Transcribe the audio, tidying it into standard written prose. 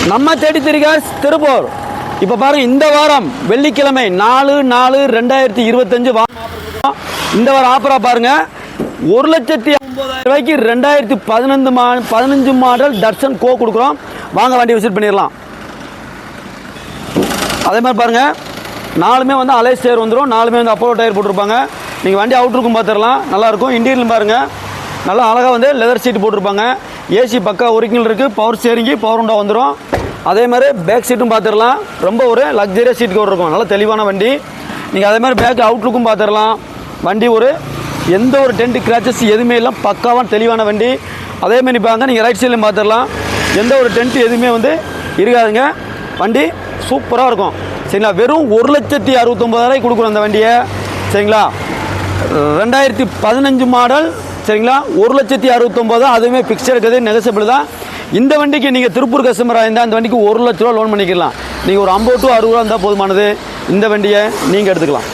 நம்ம தேடி திரிகாஸ் திருப்பூர். இப்போ பாருங்கள், இந்த வாரம் வெள்ளிக்கிழமை 4/4/2025 இந்த வாரம் ஆஃபராக பாருங்கள். 1,09,000 ரூபாய்க்கு 2015 மாடல் டட்சன் கோ கொடுக்குறோம். வாங்க வண்டி விசிட் பண்ணிடலாம். அதே மாதிரி பாருங்கள், நாலுமே வந்து அலைஸ் டயர் வந்துடும். நாலுமே வந்து அப்போலோ டயர் போட்டிருப்பாங்க. நீங்கள் வண்டி அவுட்ருக்கும் பார்த்துடலாம், நல்லாயிருக்கும். இன்டீரியல் பாருங்கள், நல்லா அழகாக வந்து லெதர் சீட் போட்டிருப்பாங்க. ஏசி பக்கா ஒரிஜினல் இருக்குது. பவர் ஸ்டேரிங்கு பவர் விண்டோ வந்துடும். அதே மாதிரி பேக் சீட்டும் பார்த்துடலாம். ரொம்ப ஒரு லக்ஸரியாக சீட் கவர் இருக்கும். நல்ல தெளிவான வண்டி. நீங்கள் அதே மாதிரி பேக் அவுட்லுக்கும் பார்த்துடலாம். வண்டி ஒரு எந்த ஒரு டென்ட் கிராச்சஸ் எதுவுமே இல்லை, பக்காவான தெளிவான வண்டி. அதேமாதிரி பாருங்க, நீங்கள் ரைட் சைட்லையும் பார்த்துடலாம். எந்த ஒரு டென்ட் எதுவுமே வந்து இருக்காதுங்க. வண்டி சூப்பராக இருக்கும். சரிங்களா? வெறும் 1,69,000 கொடுக்குறோம் அந்த வண்டியை. சரிங்களா? 2015 மாடல். சரிங்களா? 1,69,000. அதுவுமே பிக்சர் இருக்குது, நெகசபிள் தான். இந்த வண்டிக்கு நீங்கள் திருப்பூர் கஸ்டமராக இருந்தால் அந்த வண்டிக்கு 1,00,000 ரூபா லோன் பண்ணிக்கலாம். நீங்கள் ஒரு 50 to 60 ரூபா இருந்தால் போதுமானது. இந்த வண்டியை நீங்கள் எடுத்துக்கலாம்.